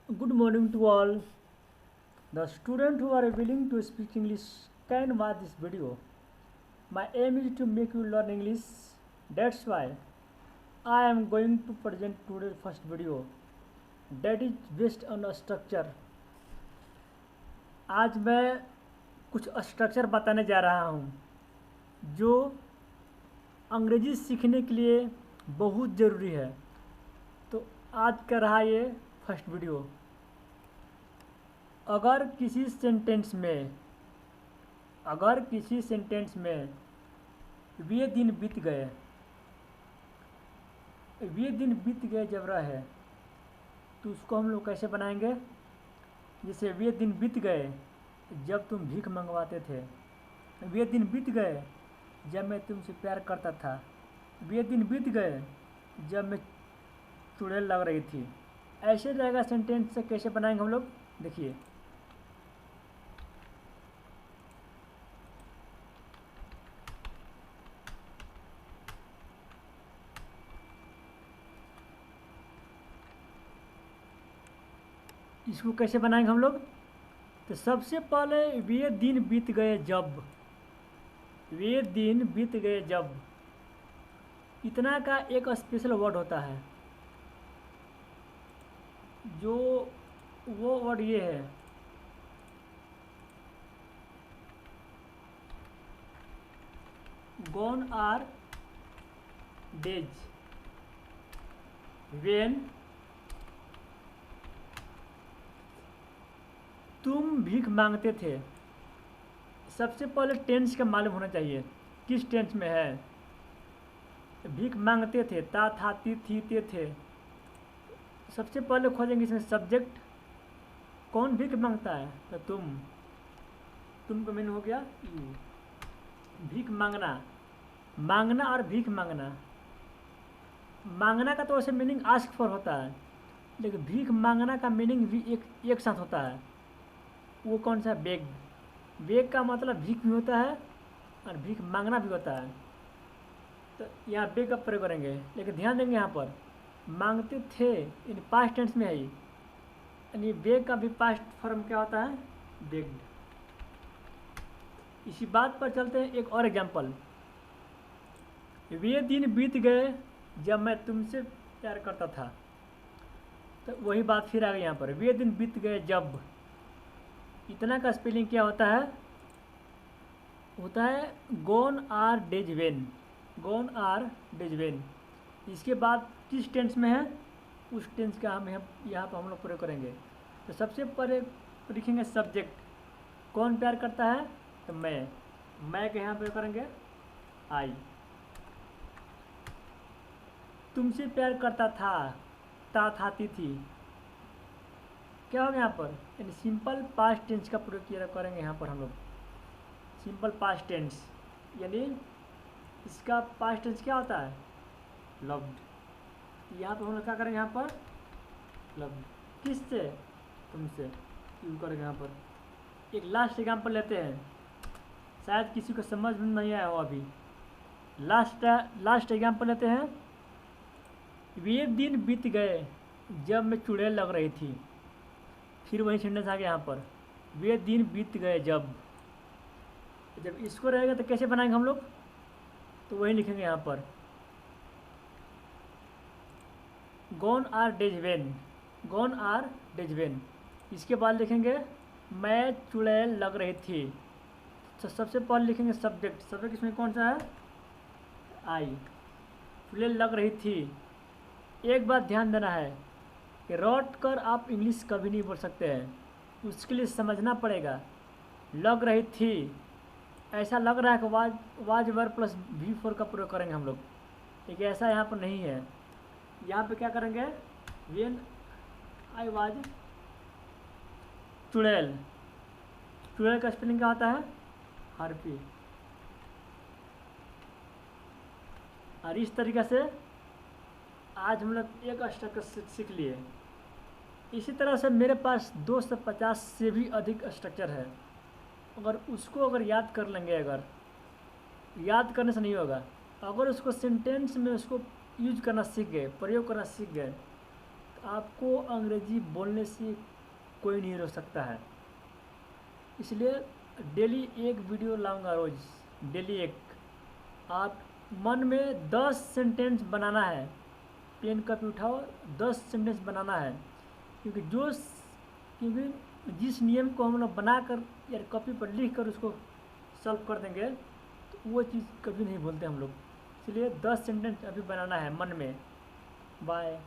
Good morning to all. The students who are willing to speak English can watch this video. My aim is to make you learn English. That's why I am going to present today's first video that is based on a structure. आज मैं कुछ structure बताने जा रहा हूँ जो अंग्रेजी सीखने के लिए बहुत ज़रूरी है। तो आज का रहा ये फर्स्ट वीडियो। अगर किसी सेंटेंस में वे दिन बीत गए जब रहे तो उसको हम लोग कैसे बनाएंगे। जैसे वे दिन बीत गए जब तुम भीख मंगवाते थे, वे दिन बीत गए जब मैं तुमसे प्यार करता था, वे दिन बीत गए जब मैं चुड़ैल लग रही थी। ऐसे रहेगा सेंटेंस से कैसे बनाएंगे हम लोग, देखिए। इसको कैसे बनाएंगे हम लोग, तो सबसे पहले वे दिन बीत गए जब इतना का एक स्पेशल वर्ड होता है, जो वो वर्ड ये है, गॉन आर डेज वेन तुम भीख मांगते थे। सबसे पहले टेंस का मालूम होना चाहिए, किस टेंस में है। भीख मांगते थे, ता था ती थी ते थे। सबसे पहले खोजेंगे इसमें सब्जेक्ट, कौन भीख मांगता है, तो तुम का मीनिंग हो गया यू। भीख मांगना और भीख मांगना का तो वैसे मीनिंग आस्क फॉर होता है, लेकिन भीख मांगना का मीनिंग भी एक साथ होता है। वो कौन सा, बेग का मतलब भीख भी होता है और भीख मांगना भी होता है। तो यहाँ बेग का प्रयोग करेंगे, लेकिन ध्यान देंगे यहाँ पर मांगते थे इन पास्ट टेंस में है, यानी बेग का भी पास्ट फॉर्म क्या होता है, बेग्ड। इसी बात पर चलते हैं एक और एग्जांपल। वे दिन बीत गए जब मैं तुमसे प्यार करता था। तो वही बात फिर आ गई यहाँ पर, वे दिन बीत गए जब। इतना का स्पेलिंग क्या होता है गॉन आर डेज वेन। इसके बाद किस टेंस में है, उस टेंस का हम यहाँ पर हम लोग प्रयोग करेंगे। तो सबसे पहले लिखेंगे सब्जेक्ट, कौन प्यार करता है, तो मैं के यहाँ प्रयोग करेंगे आई। तुमसे प्यार करता था, ता था ती थी। क्या होगा यहाँ पर, यानी सिंपल पास्ट टेंस का प्रयोग किया करेंगे यहाँ पर हम लोग। सिंपल पास्ट टेंस यानी इसका पास्ट टेंस क्या होता है, लव्ड। यहाँ पर हम लोग क्या करेंगे, यहाँ पर लव्ड, किससे, तुमसे यूज करेंगे। यहाँ पर एक लास्ट एग्जाम्पल लेते हैं, शायद किसी को समझ में नहीं आया हो अभी। लास्ट एग्जाम्पल लेते हैं। वे दिन बीत गए जब मैं चुड़ैल लग रही थी। फिर वही सेंटेंस आ गया यहाँ पर, वे दिन बीत गए जब इसको रहेगा तो कैसे बनाएंगे हम लोग, तो वही लिखेंगे यहाँ पर गॉन आर डेज वेन। इसके बाद लिखेंगे मैं चुड़ैल लग रही थी। तो सबसे पहले लिखेंगे सब्जेक्ट इसमें कौन सा है, आई। चुड़ैल लग रही थी। एक बात ध्यान देना है कि रट कर आप इंग्लिश कभी नहीं बोल सकते हैं, उसके लिए समझना पड़ेगा। लग रही थी, ऐसा लग रहा है कि वाज वर्ब प्लस V4 का प्रयोग करेंगे हम लोग, लेकिन ऐसा यहाँ पर नहीं है। यहाँ पे क्या करेंगे, वेन आई वाज चुड़ैल का स्पेलिंग क्या होता है, हार्पी। और इस तरीके से आज हम लोग एक स्ट्रक्चर सीख लिए। इसी तरह से मेरे पास 250 से भी अधिक स्ट्रक्चर है। अगर याद कर लेंगे, याद करने से नहीं होगा, अगर उसको सेंटेंस में उसको यूज करना सीख गए, प्रयोग करना सीख गए, आपको अंग्रेजी बोलने से कोई नहीं रोक सकता है। इसलिए डेली एक वीडियो लाऊंगा रोज़, डेली एक। आप मन में 10 सेंटेंस बनाना है, पेन कॉपी उठाओ, 10 सेंटेंस बनाना है। क्योंकि जिस नियम को हम लोग बना कर या कॉपी पर लिख कर उसको सॉल्व कर देंगे तो वो चीज़ कभी नहीं भूलते हम लोग। इसलिए 10 सेंटेंस अभी बनाना है मन में। बाय।